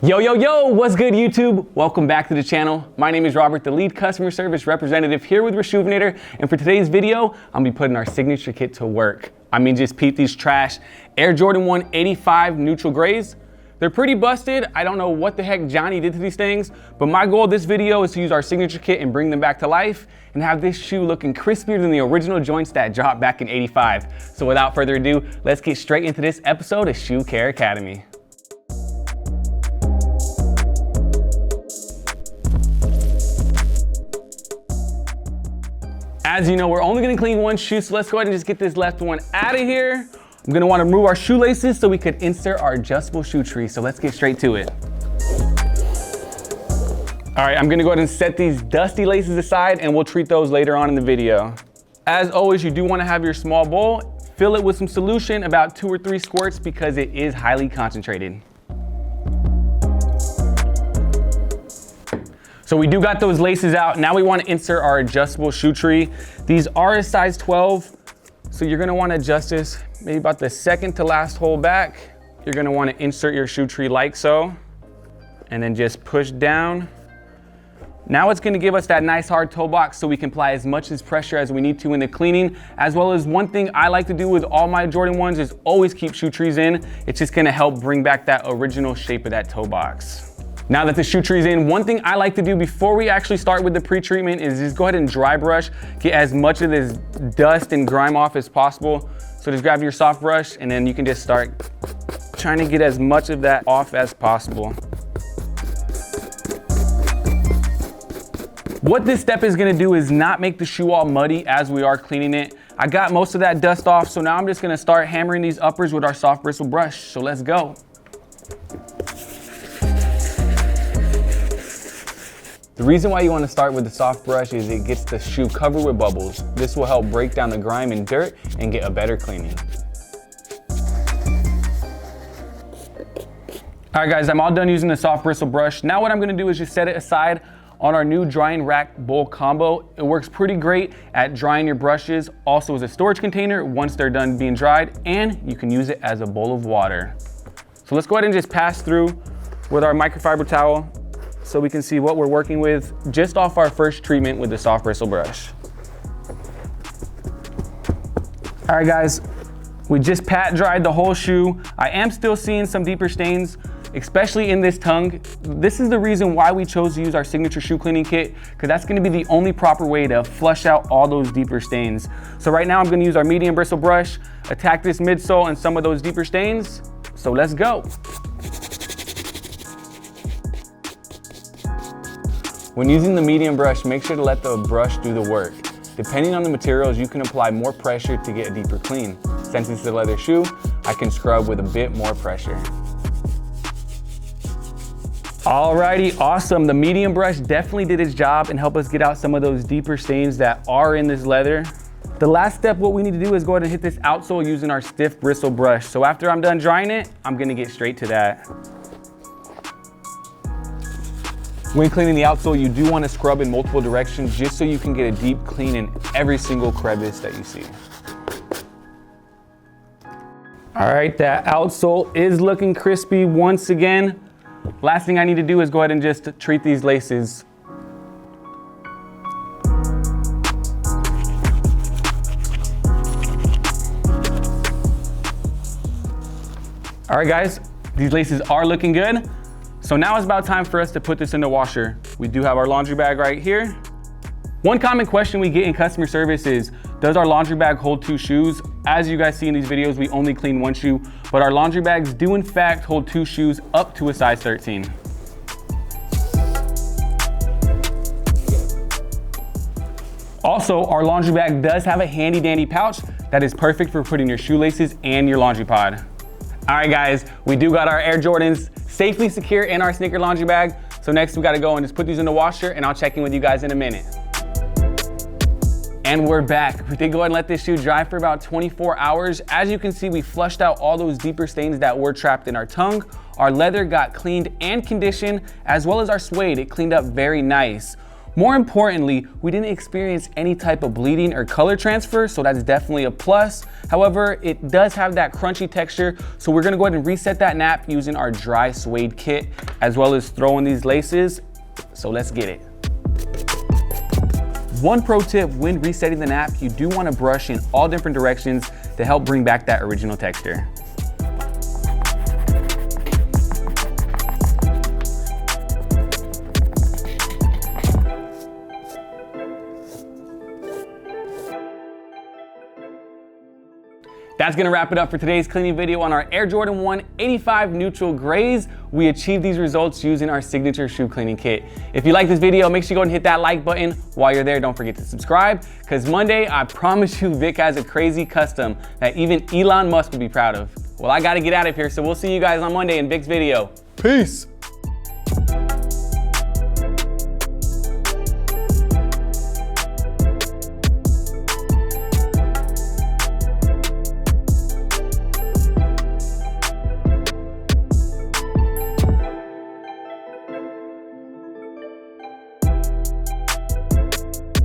Yo, what's good YouTube? Welcome back to the channel. My name is Robert, the lead customer service representative here with Reshoevn8r. And for today's video, I'm gonna be putting our signature kit to work. I mean, just peep these trash Air Jordan 1 85 neutral grays. They're pretty busted. I don't know what the heck Johnny did to these things, but my goal of this video is to use our signature kit and bring them back to life and have this shoe looking crispier than the original joints that dropped back in 85. So without further ado, let's get straight into this episode of Shoe Care Academy. As you know, we're only gonna clean one shoe, so let's go ahead and just get this left one out of here. I'm gonna wanna remove our shoelaces so we could insert our adjustable shoe tree, so let's get straight to it. All right, I'm gonna go ahead and set these dusty laces aside and we'll treat those later on in the video. As always, you do wanna have your small bowl, fill it with some solution, about 2 or 3 squirts because it is highly concentrated. So we do got those laces out. Now we want to insert our adjustable shoe tree. These are a size 12, so you're gonna want to adjust this maybe about the second to last hole back. You're gonna want to insert your shoe tree like so, and then just push down. Now it's gonna give us that nice hard toe box so we can apply as much pressure as we need to in the cleaning, as well as one thing I like to do with all my Jordan 1s is always keep shoe trees in. It's just gonna help bring back that original shape of that toe box. Now that the shoe tree's in, one thing I like to do before we actually start with the pre-treatment is just go ahead and dry brush, get as much of this dust and grime off as possible. So just grab your soft brush and then you can just start trying to get as much of that off as possible. What this step is gonna do is not make the shoe all muddy as we are cleaning it. I got most of that dust off, so now I'm just gonna start hammering these uppers with our soft bristle brush. So let's go. The reason why you want to start with the soft brush is it gets the shoe covered with bubbles. This will help break down the grime and dirt and get a better cleaning. All right guys, I'm all done using the soft bristle brush. Now what I'm going to do is just set it aside on our new drying rack bowl combo. It works pretty great at drying your brushes, also as a storage container once they're done being dried, and you can use it as a bowl of water. So let's go ahead and just pass through with our microfiber towel so we can see what we're working with just off our first treatment with the soft bristle brush. All right guys, we just pat dried the whole shoe. I am still seeing some deeper stains, especially in this tongue. This is the reason why we chose to use our signature shoe cleaning kit, because that's gonna be the only proper way to flush out all those deeper stains. So right now I'm gonna use our medium bristle brush, attack this midsole and some of those deeper stains. So let's go. When using the medium brush, make sure to let the brush do the work. Depending on the materials, you can apply more pressure to get a deeper clean. Since it's a leather shoe, I can scrub with a bit more pressure. Alrighty, awesome. The medium brush definitely did its job and helped us get out some of those deeper stains that are in this leather. The last step, what we need to do is go ahead and hit this outsole using our stiff bristle brush. So after I'm done drying it, I'm gonna get straight to that. When cleaning the outsole, you do want to scrub in multiple directions just so you can get a deep clean in every single crevice that you see. All right, that outsole is looking crispy once again. Last thing I need to do is go ahead and just treat these laces. All right guys, these laces are looking good. So now it's about time for us to put this in the washer. We do have our laundry bag right here. One common question we get in customer service is, does our laundry bag hold 2 shoes? As you guys see in these videos, we only clean 1 shoe, but our laundry bags do in fact hold 2 shoes up to a size 13. Also, our laundry bag does have a handy dandy pouch that is perfect for putting your shoelaces and your laundry pod. All right guys, we do got our Air Jordans safely secure in our sneaker laundry bag. So next we gotta go and just put these in the washer and I'll check in with you guys in a minute. And we're back. We did go ahead and let this shoe dry for about 24 hours. As you can see, we flushed out all those deeper stains that were trapped in our tongue. Our leather got cleaned and conditioned, as well as our suede. It cleaned up very nice. More importantly, we didn't experience any type of bleeding or color transfer, so that's definitely a plus. However, it does have that crunchy texture, so we're gonna go ahead and reset that nap using our dry suede kit, as well as throw in these laces. So let's get it. One pro tip when resetting the nap, you do wanna brush in all different directions to help bring back that original texture. That's gonna wrap it up for today's cleaning video on our Air Jordan 1 85 neutral grays. We achieved these results using our signature shoe cleaning kit. If you like this video, make sure you go and hit that like button. While you're there, don't forget to subscribe, because Monday, I promise you, Vic has a crazy custom that even Elon Musk would be proud of. Well, I gotta get out of here, so we'll see you guys on Monday in Vic's video. Peace.